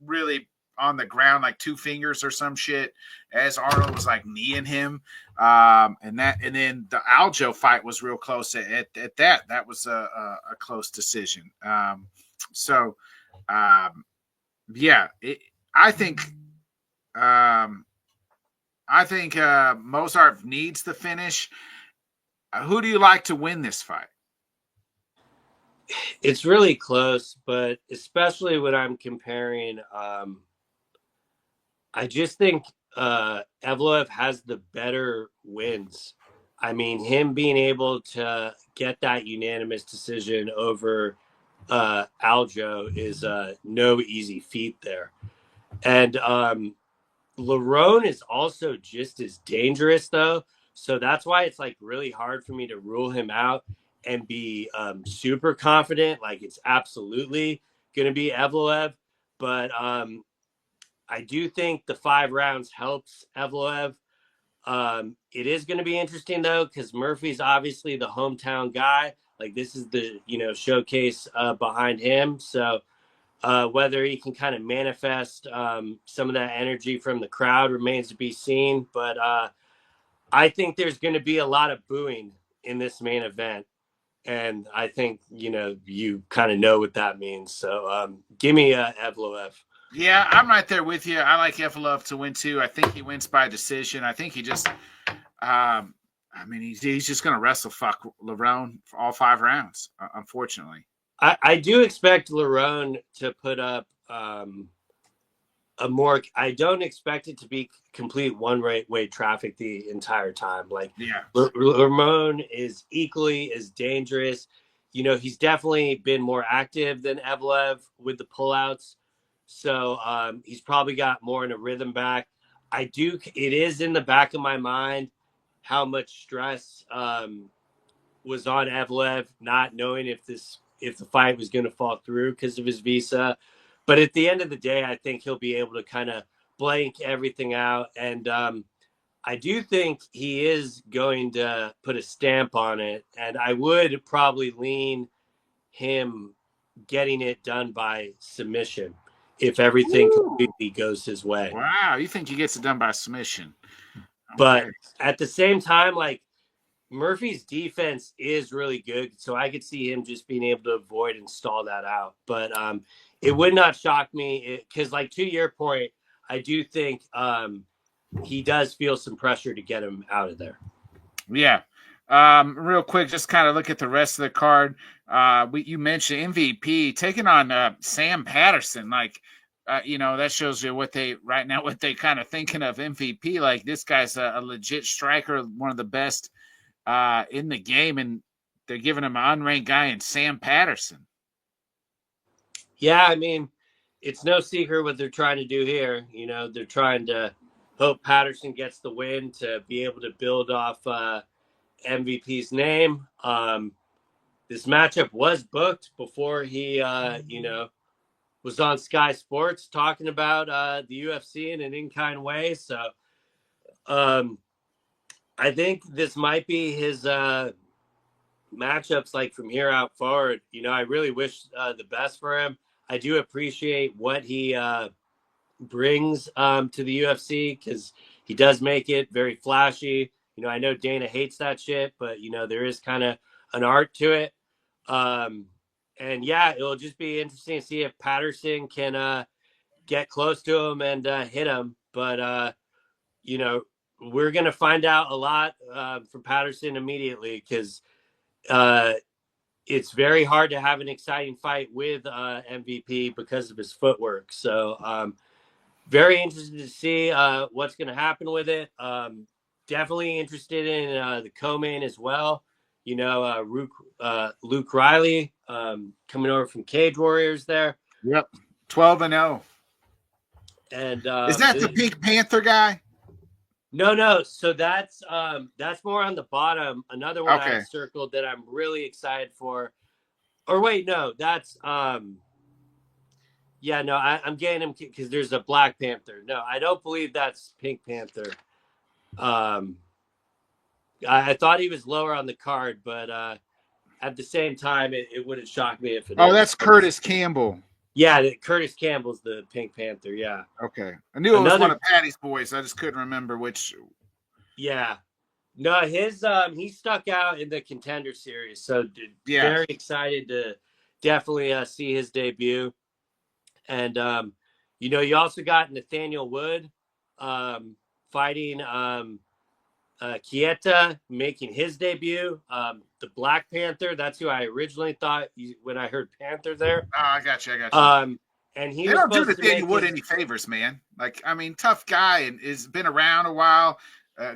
really on the ground, like 2 fingers or some shit, as Arnold was like kneeing him. And then the Aljo fight was real close at that. That was a close decision. I think Mozart needs the finish. Who do you like to win this fight? It's really close, but especially when I'm comparing, I just think Evloev has the better wins. I mean, him being able to get that unanimous decision over Aljo is no easy feat there. And Lerone is also just as dangerous, though. So that's why it's really hard for me to rule him out and be super confident. Like it's absolutely going to be Evloev. But I do think the 5 rounds helps Evloev. It is going to be interesting, though, because Murphy's obviously the hometown guy. Like this is the, showcase behind him. So whether he can kind of manifest some of that energy from the crowd remains to be seen. But I think there's going to be a lot of booing in this main event. And I think, you kind of know what that means. So give me Evloev. Yeah, I'm right there with you. I like Evloev to win too. I think he wins by decision. I think he just, he's just going to wrestle fuck Lerone for all 5 rounds, unfortunately. I do expect Lerone to put up I don't expect it to be complete one-way traffic the entire time. Lerone is equally as dangerous. He's definitely been more active than Evloev with the pullouts. So he's probably got more in a rhythm back. It is in the back of my mind how much stress was on Evloev, not knowing if the fight was going to fall through because of his visa. But at the end of the day, I think he'll be able to kind of blank everything out. And I do think he is going to put a stamp on it. And I would probably lean him getting it done by submission if everything completely goes his way. Wow, you think he gets it done by submission? But Okay. at the same time, like, Murphy's defense is really good, so I could see him just being able to avoid and stall that out. But it would not shock me because, like, to your point, I do think he does feel some pressure to get him out of there. Yeah. Real quick, just kind of look at the rest of the card. You mentioned MVP taking on Sam Patterson. Like, that shows you what they kind of thinking of MVP. Like, this guy's a legit striker, one of the best in the game, and they're giving him an unranked guy in Sam Patterson. Yeah, I mean, it's no secret what they're trying to do here. They're trying to hope Patterson gets the win to be able to build off MVP's name. This matchup was booked before he, was on Sky Sports talking about the UFC in an in-kind way. So I think this might be his matchups, like, from here out forward. I really wish the best for him. I do appreciate what he brings to the UFC because he does make it very flashy. I know Dana hates that shit, but there is kind of an art to it. And yeah, it'll just be interesting to see if Patterson can get close to him and hit him. But we're gonna find out a lot from Patterson immediately because it's very hard to have an exciting fight with MVP because of his footwork. So very interested to see what's going to happen with it. Definitely interested in the co-main as well. Luke Riley coming over from Cage Warriors there. Yep, 12-0. And is that the Pink Panther guy? No. So that's more on the bottom. Another one I circled that I'm really excited for. Or wait, no, that's yeah, no, I'm getting him because there's a Black Panther. No, I don't believe that's Pink Panther. I thought he was lower on the card, but at the same time, it wouldn't shock me if it. Oh, that's Curtis Campbell. Yeah, Curtis Campbell's the Pink Panther. Yeah. Okay, I knew it was one of Patty's boys. I just couldn't remember which. Yeah. No, his he stuck out in the Contender Series, so very excited to definitely see his debut. And you also got Nathaniel Wood fighting Chieta, making his debut. The Black Panther, that's who I originally thought when I heard Panther there. Oh, I got you. And he they don't do Nathaniel Wood any favors, man. Like, I mean, tough guy and has been around a while.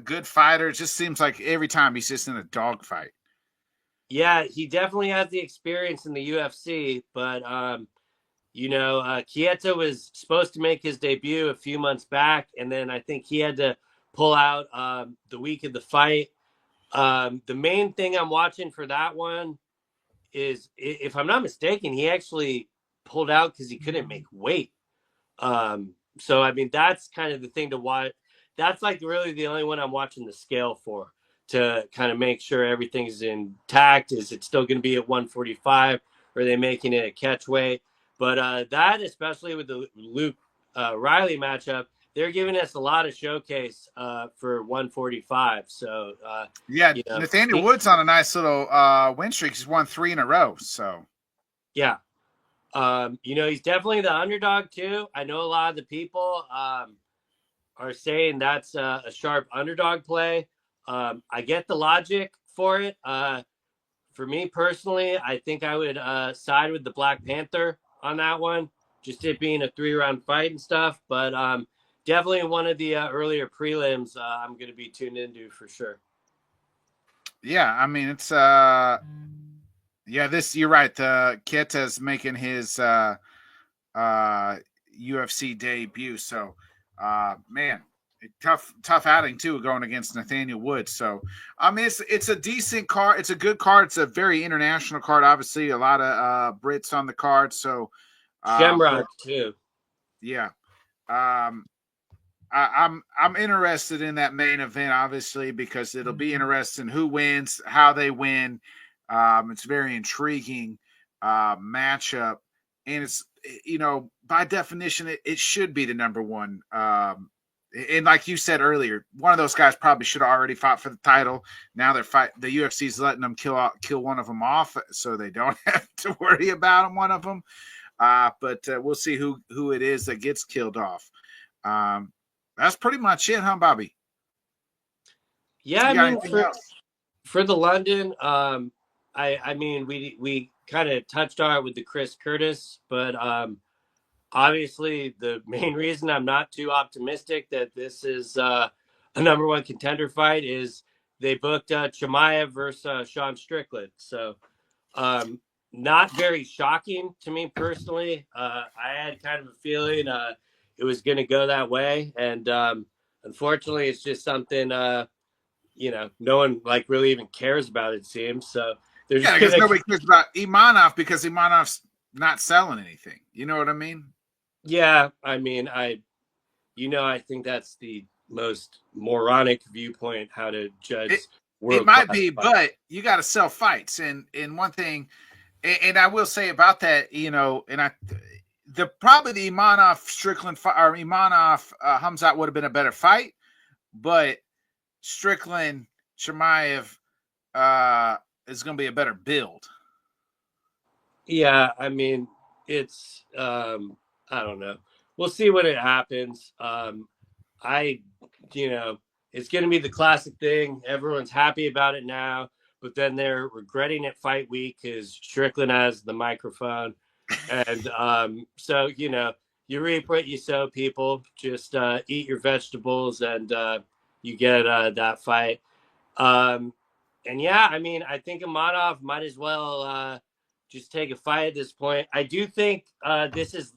Good fighter. It just seems like every time he's just in a dogfight. Yeah, he definitely has the experience in the UFC, but Chieta was supposed to make his debut a few months back, and then I think he had to pull out the week of the fight. The main thing I'm watching for that one is, if I'm not mistaken, he actually pulled out because he couldn't make weight. So, I mean, that's kind of the thing to watch. That's like really the only one I'm watching the scale for, to kind of make sure everything's intact. Is it still going to be at 145? Or are they making it a catch weight? But that, especially with the Luke Riley matchup, they're giving us a lot of showcase for 145. So Nathaniel Wood's on a nice little win streak. He's won 3 in a row. So yeah, he's definitely the underdog too. I know a lot of the people are saying that's a sharp underdog play. I get the logic for it. For me personally, I think I would side with the Black Panther on that one, just it being a 3-round fight and stuff. But definitely one of the earlier prelims I'm going to be tuned into for sure. Yeah, I mean, it's you're right. Chieta's making his UFC debut. So man, tough outing too, going against Nathaniel Wood. So I mean, it's a decent card. It's a good card. It's a very international card. Obviously, a lot of Brits on the card. So Shamrock too. Yeah. Um, I'm interested in that main event, obviously, because it'll be interesting who wins, how they win. It's a very intriguing matchup, and it's by definition it should be the number one. And like you said earlier, one of those guys probably should have already fought for the title. Now the UFC's letting them kill one of them off, so they don't have to worry about one of them. But we'll see who it is that gets killed off. That's pretty much it, huh, Bobby? Yeah, I mean, for the London, I mean, we kind of touched on it with the Chris Curtis, but obviously the main reason I'm not too optimistic that this is a number one contender fight is they booked Chimaev versus Sean Strickland. So not very shocking to me personally. I had kind of a feeling it was going to go that way. And unfortunately, it's just something, no one like really even cares about, it seems. So because nobody cares about Imanov because Imanov's not selling anything. You know what I mean? Yeah. I mean, I think that's the most moronic viewpoint how to judge. It might be, but you got to sell fights. And one thing, and I will say about that, probably the Imanov Strickland or Imanov Hamzat would have been a better fight, but Strickland Chimaev is going to be a better build. Yeah, I mean, it's I don't know. We'll see when it happens. It's going to be the classic thing. Everyone's happy about it now, but then they're regretting it fight week because Strickland has the microphone. And so, you reap what you sow, people. Just eat your vegetables and you get that fight. And yeah, I mean, I think Amanov might as well just take a fight at this point. I do think this is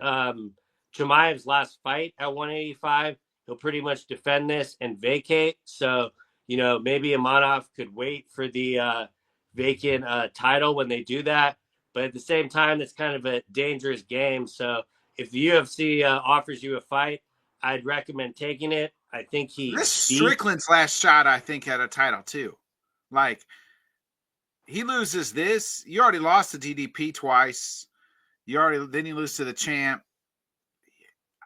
Chimaev's last fight at 185. He'll pretty much defend this and vacate. So, maybe Amanov could wait for the vacant title when they do that. But at the same time, it's kind of a dangerous game. So if the UFC offers you a fight, I'd recommend taking it. I think this Strickland's last shot, I think, had a title too. Like, he loses this. You already lost to DDP twice. Then you lose to the champ.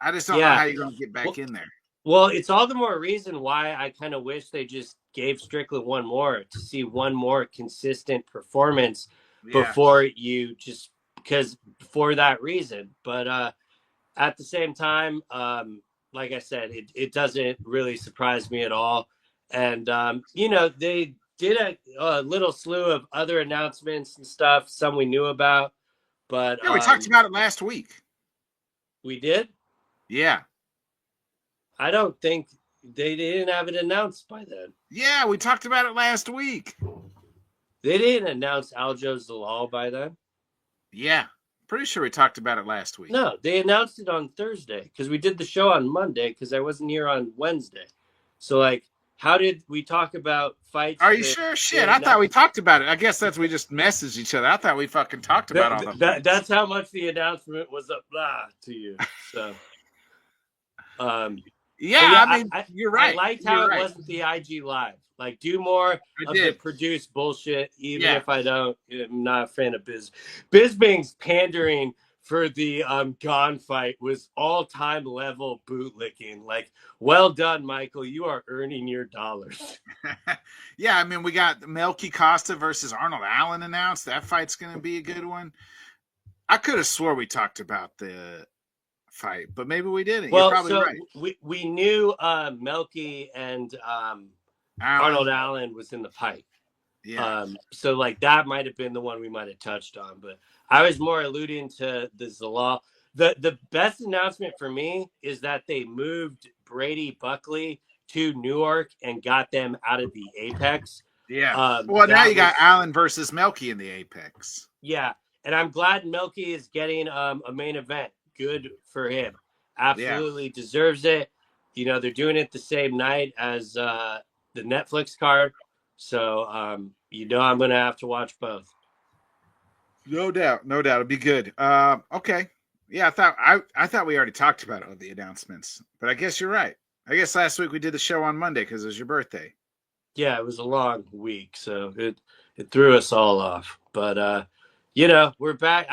I just don't know how you're going to get back in there. Well, it's all the more reason why I kind of wish they just gave Strickland one more to see one more consistent performance before you just because for that reason. But at the same time, like I said, it doesn't really surprise me at all. And, they did a little slew of other announcements and stuff, some we knew about. But we talked about it last week. We did? Yeah. I don't think they didn't have it announced by then. Yeah, we talked about it last week. They didn't announce Aljo Zalal by then? Yeah. Pretty sure we talked about it last week. No, they announced it on Thursday because we did the show on Monday because I wasn't here on Wednesday. So, how did we talk about fights? Are you sure? Shit, I thought we talked about it. I guess we just messaged each other. I thought we fucking talked about all the fights. That's how much the announcement was to you. So, yeah, I mean, you're right. I liked how it wasn't the IG Live. Do more of the produced bullshit, even if I'm not a fan of Biz. Bisping's pandering for the Gone fight was all-time level bootlicking. Well done, Michael. You are earning your dollars. Yeah, I mean, we got Melky Costa versus Arnold Allen announced. That fight's going to be a good one. I could have swore we talked about the fight, but maybe we didn't. Well, you're probably right. We knew Melky and Arnold Allen was in the fight. Yeah. So that might have been the one we might have touched on, but I was more alluding to the Zalal. The best announcement for me is that they moved Brady Buckley to Newark and got them out of the Apex. Yeah. Well, now you got Allen versus Melky in the Apex. Yeah, and I'm glad Melky is getting a main event. Good for him. Absolutely deserves it. you know, they're doing it the same night as the Netflix card. So, you know, I'm going to have to watch both. No doubt. No doubt. It'll be good. Okay. Yeah, I thought we already talked about all the announcements, but I guess you're right. I guess last week we did the show on Monday because it was your birthday. Yeah, it was a long week, so it threw us all off. But you know, we're back.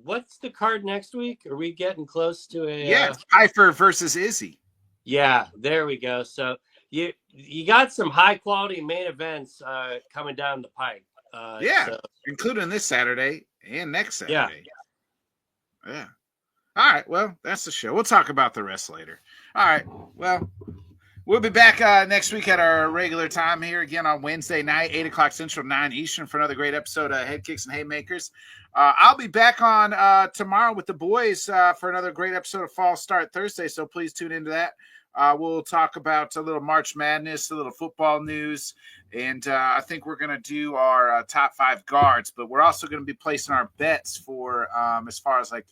What's the card next week? Are we getting close to a It's Pfeiffer versus Izzy. Yeah, there we go. So you got some high quality main events coming down the pike. Including this Saturday and next Saturday. Yeah. All right. Well, that's the show. We'll talk about the rest later. All right. Well, we'll be back next week at our regular time here again on Wednesday night, 8 o'clock Central, 9 Eastern, for another great episode of Headkicks and Haymakers. I'll be back on tomorrow with the boys for another great episode of Fall Start Thursday, so please tune into that. We'll talk about a little March Madness, a little football news, and I think we're going to do our top 5 guards, but we're also going to be placing our bets for as far as like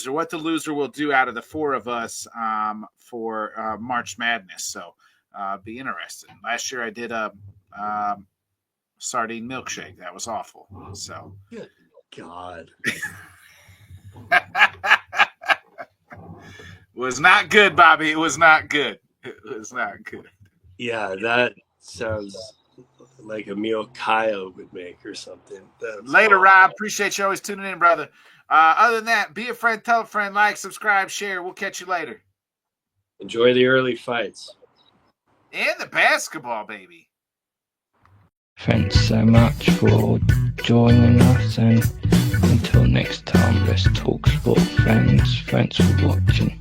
what the loser will do out of the 4 of us for March Madness. So be interested. Last year I did a sardine milkshake. That was awful. So good God. Was not good, Bobby. It was not good. It was not good. Yeah, that sounds like a meal Kyle would make or something. Later, awesome. Rob. Appreciate you always tuning in, brother. Other than that, be a friend, tell a friend, like, subscribe, share. We'll catch you later. Enjoy the early fights. And the basketball, baby. Thanks so much for joining us, and until next time, let's talk sport, friends. Thanks for watching.